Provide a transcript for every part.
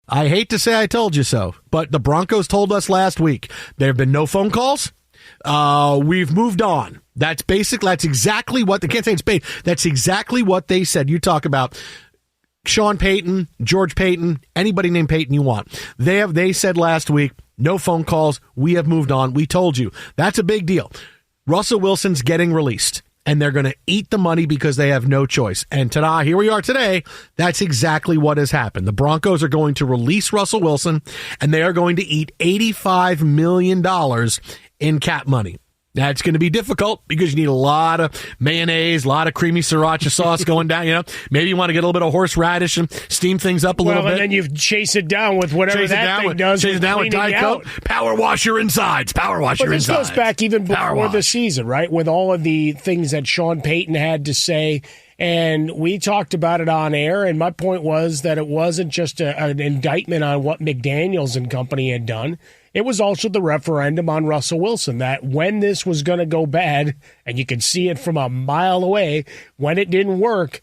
I hate to say I told you so, but the Broncos told us last week there have been no phone calls. We've moved on. That's exactly what they can't say it's paid. That's exactly what they said. You talk about Sean Payton, George Payton, anybody named Payton you want. They said last week, no phone calls. We have moved on. We told you. That's a big deal. Russell Wilson's getting released, and they're going to eat the money because they have no choice. And ta-da, here we are today. That's exactly what has happened. The Broncos are going to release Russell Wilson, and they are going to eat $85 million in cap money. That's going to be difficult because you need a lot of mayonnaise, a lot of creamy sriracha sauce going down. Maybe you want to get a little bit of horseradish and steam things up a little bit. And then you chase it down with whatever that thing does. Chase it down with Diet Coke. Power wash your insides. Power wash your insides. But this goes back even before the season, right? With all of the things that Sean Payton had to say. And we talked about it on air, and my point was that it wasn't just an indictment on what McDaniels and company had done. It was also the referendum on Russell Wilson, that when this was going to go bad, and you could see it from a mile away, when it didn't work,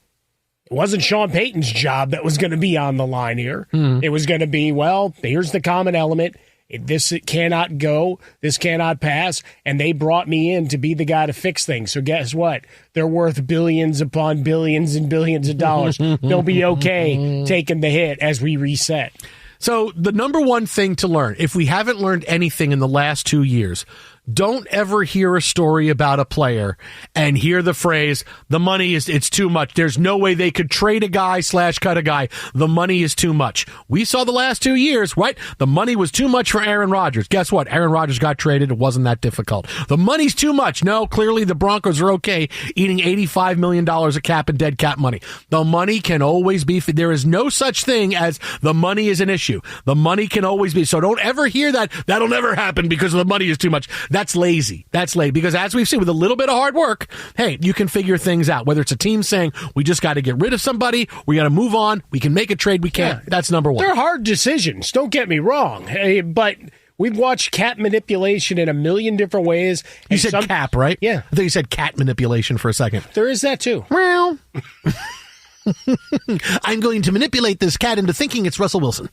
it wasn't Sean Payton's job that was going to be on the line here. It was going to be, well, here's the common element. This cannot go. This cannot pass. And they brought me in to be the guy to fix things. So guess what? They're worth billions upon billions and billions of dollars. They'll be okay taking the hit as we reset. So the number one thing to learn, if we haven't learned anything in the last 2 years, don't ever hear a story about a player and hear the phrase, the money it's too much. There's no way they could trade a guy / cut a guy. The money is too much. We saw the last 2 years, right? The money was too much for Aaron Rodgers. Guess what? Aaron Rodgers got traded. It wasn't that difficult. The money's too much. No, clearly the Broncos are okay eating $85 million of cap and dead cap money. The money can always be. There is no such thing as the money is an issue. The money can always be. So don't ever hear that. That'll never happen because the money is too much. That's lazy. That's late. Because as we've seen, with a little bit of hard work, hey, you can figure things out. Whether it's a team saying, we just got to get rid of somebody, we got to move on, we can make a trade, we can't. Yeah. That's number one. They're hard decisions. Don't get me wrong. But we've watched cap manipulation in a million different ways. You said cap, right? Yeah. I think you said cat manipulation for a second. There is that too. Well, I'm going to manipulate this cat into thinking it's Russell Wilson.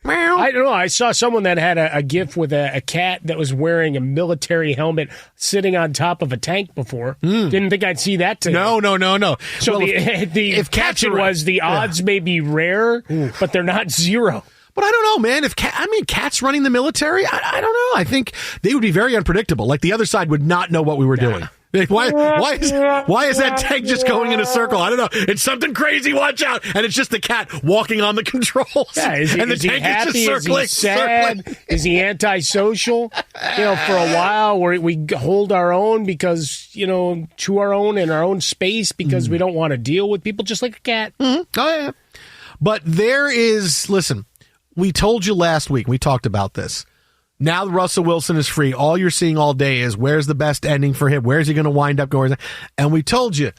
I don't know. I saw someone that had a GIF with a cat that was wearing a military helmet sitting on top of a tank before. Didn't think I'd see that today. No. So well, the caption was the odds may be rare, but they're not zero. But I don't know, man. Cats running the military, I don't know. I think they would be very unpredictable. Like the other side would not know what we were doing. Like, why is that tank just going in a circle? I don't know. It's something crazy. Watch out! And it's just the cat walking on the controls. Yeah, and the tank is just circling. Is he sad? Circling. Is he antisocial? For a while we hold our own because to our own in our own space because we don't want to deal with people, just like a cat. Mm-hmm. Oh yeah. But listen. We told you last week. We talked about this. Now Russell Wilson is free. All you're seeing all day is where's the best ending for him? Where's he going to wind up going? And we told you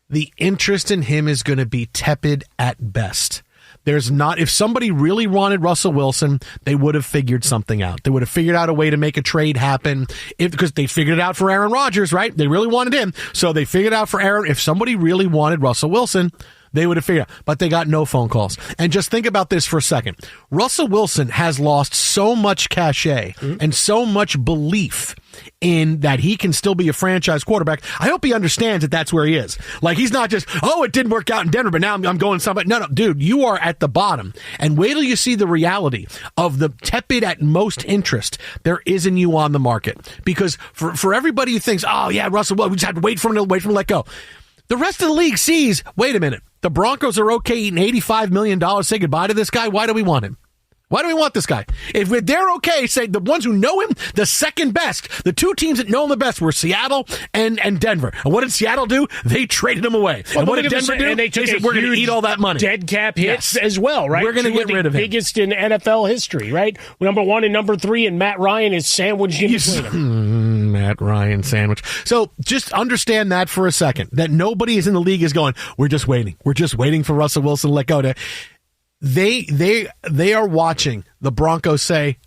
the interest in him is going to be tepid at best. There's not, if somebody really wanted Russell Wilson, they would have figured something out. They would have figured out a way to make a trade happen because they figured it out for Aaron Rodgers, right? They really wanted him. So they figured out for Aaron, if somebody really wanted Russell Wilson, they would have figured out, but they got no phone calls. And just think about this for a second. Russell Wilson has lost so much cachet and so much belief in that he can still be a franchise quarterback. I hope he understands that that's where he is. Like, he's not just, it didn't work out in Denver, but now I'm going somebody. No, dude, you are at the bottom. And wait till you see the reality of the tepid at most interest there is in you on the market. Because for everybody who thinks, Russell, we just had to wait for him to let go. The rest of the league sees, wait a minute, the Broncos are okay eating $85 million. Say goodbye to this guy. Why do we want him? Why do we want this guy? If they're okay, say the ones who know him, the second best, the two teams that know him the best were Seattle and Denver. And what did Seattle do? They traded him away. Well, and what did Denver do? And they said, we're going to eat all that money. Dead cap hits as well, right? We're going to get rid of him. Biggest in NFL history, right? Number 1 and number 3, and Matt Ryan is sandwiched in between them. Matt Ryan sandwich. So just understand that for a second, that nobody is in the league is going, we're just waiting. We're just waiting for Russell Wilson to let go. They are watching the Broncos say,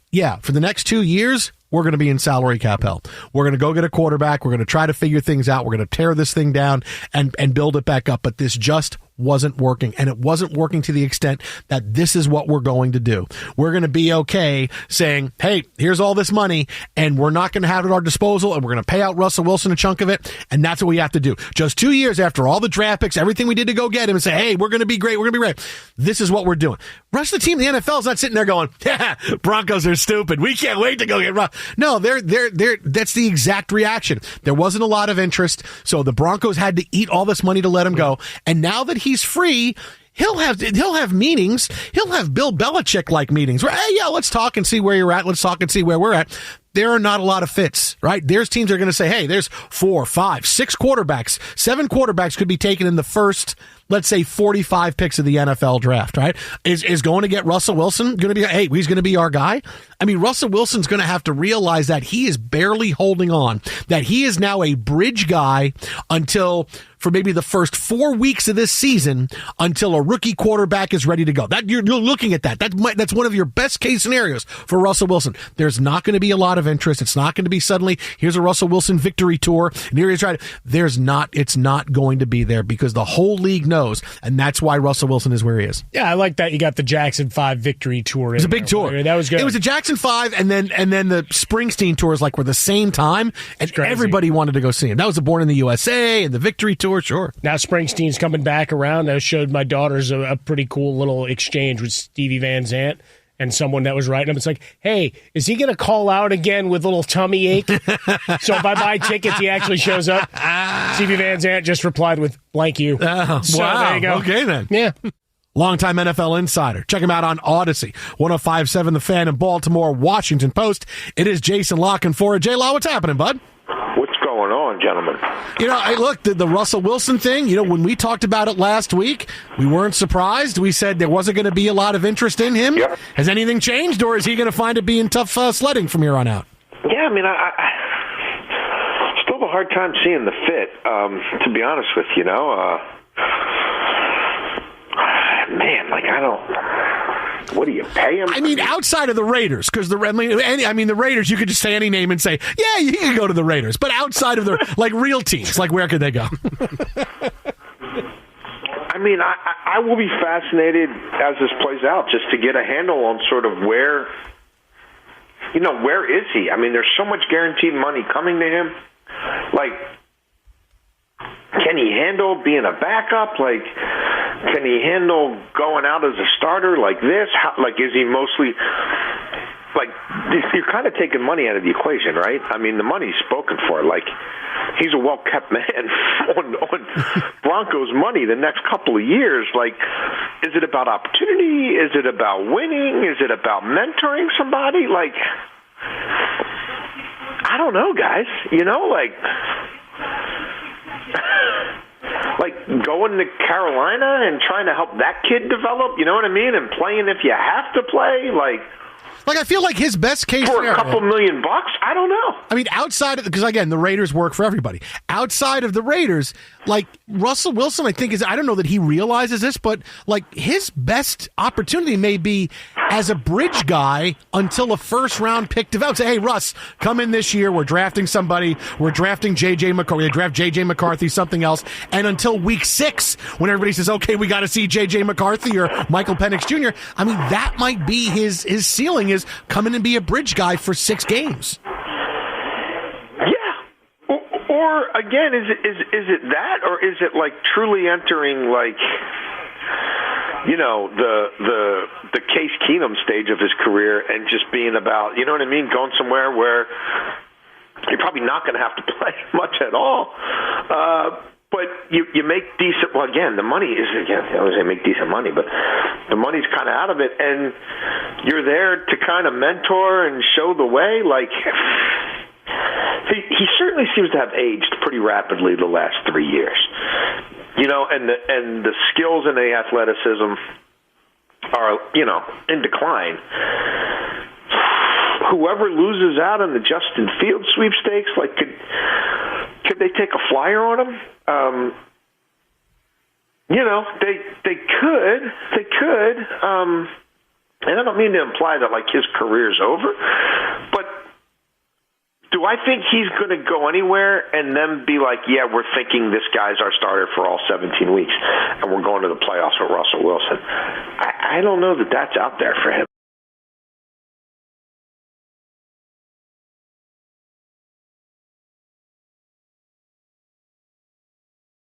for the next 2 years, we're going to be in salary cap hell. We're going to go get a quarterback. We're going to try to figure things out. We're going to tear this thing down and build it back up. But this just wasn't working, and it wasn't working to the extent that this is what we're going to do. We're going to be okay saying, hey, here's all this money, and we're not going to have it at our disposal, and we're going to pay out Russell Wilson a chunk of it, and that's what we have to do. Just 2 years after all the draft picks, everything we did to go get him, and say, hey, we're going to be great, we're going to be great. This is what we're doing. Rest of the team in the NFL is not sitting there going, yeah, Broncos are stupid. We can't wait to go get Russ. No, that's the exact reaction. There wasn't a lot of interest, so the Broncos had to eat all this money to let him go. And now that he's free, he'll have meetings. He'll have Bill Belichick-like meetings where, hey, yeah, let's talk and see where you're at. Let's talk and see where we're at. There are not a lot of fits, right? There's teams that are going to say, hey, there's 4, 5, 6 quarterbacks. 7 quarterbacks could be taken in the first, let's say, 45 picks of the NFL draft, right? Is going to get Russell Wilson going to be, hey, he's going to be our guy? I mean, Russell Wilson's going to have to realize that he is barely holding on, that he is now a bridge guy until, for maybe the first 4 weeks of this season, until a rookie quarterback is ready to go. That you're looking at that. That's one of your best case scenarios for Russell Wilson. There's not going to be a lot of interest. It's not going to be suddenly, here's a Russell Wilson victory tour, and here he's right. It's not going to be there because the whole league knows, and that's why Russell Wilson is where he is. Yeah, I like that you got the Jackson 5 victory tour. It was a big tour. That was good. It was a Jackson 5, and then the Springsteen tours were the same time, and everybody wanted to go see him. That was the Born in the USA and the victory tour, sure. Now Springsteen's coming back around. I showed my daughters a pretty cool little exchange with Stevie Van Zandt and someone that was writing him. It's like, hey, is he going to call out again with a little tummy ache? So if I buy tickets, he actually shows up. Stevie Van Zandt just replied with, blank you. So wow. There you go. Okay, then. Yeah. Longtime NFL insider. Check him out on Odyssey. 105.7 The Fan in Baltimore, Washington Post. It is Jason La Canfora. J-Law, what's happening, bud? What's going on, gentlemen? Look, the Russell Wilson thing, when we talked about it last week, we weren't surprised. We said there wasn't going to be a lot of interest in him. Yep. Has anything changed, or is he going to find it being tough sledding from here on out? Yeah, I mean, I still have a hard time seeing the fit, to be honest with you, man, I don't... What do you pay him? I mean, outside of the Raiders, because the Raiders, you could just say any name and say, yeah, you can go to the Raiders. But outside of the real teams, where could they go? I mean, I will be fascinated as this plays out, just to get a handle on sort of where is he? I mean, there's so much guaranteed money coming to him. Can he handle being a backup? Can he handle going out as a starter like this? Is he mostly you're kind of taking money out of the equation, right? I mean, the money's spoken for. He's a well-kept man on Broncos money the next couple of years. Is it about opportunity? Is it about winning? Is it about mentoring somebody? I don't know, guys. Going to Carolina and trying to help that kid develop, you know what I mean? And playing if you have to play, I feel like his best case for scenario, a couple $1 million, I don't know. I mean, outside of, because again, the Raiders work for everybody. Outside of the Raiders, Russell Wilson, I think I don't know that he realizes this, but his best opportunity may be as a bridge guy until a first round pick develops. Say, hey, Russ, come in this year. We're drafting somebody. We're drafting J.J. McCarthy. We draft J.J. McCarthy, something else. And until week 6, when everybody says, okay, we got to see J.J. McCarthy or Michael Penix Jr., I mean, that might be his ceiling, is come in and be a bridge guy for 6 games. Yeah. Or again, is it that, or is it truly entering the Case Keenum stage of his career and just being about, you know what I mean, going somewhere where you're probably not going to have to play much at all. But you make decent. Well, again, the money is I always say make decent money, but the money's kind of out of it, and you're there to kind of mentor and show the way. He certainly seems to have aged pretty rapidly the last 3 years. And the skills and the athleticism are in decline. Whoever loses out on the Justin Fields sweepstakes, could they take a flyer on him? They could. And I don't mean to imply that his career's over, but Do I think he's going to go anywhere and then be like, yeah, we're thinking this guy's our starter for all 17 weeks and we're going to the playoffs with Russell Wilson? I don't know that that's out there for him.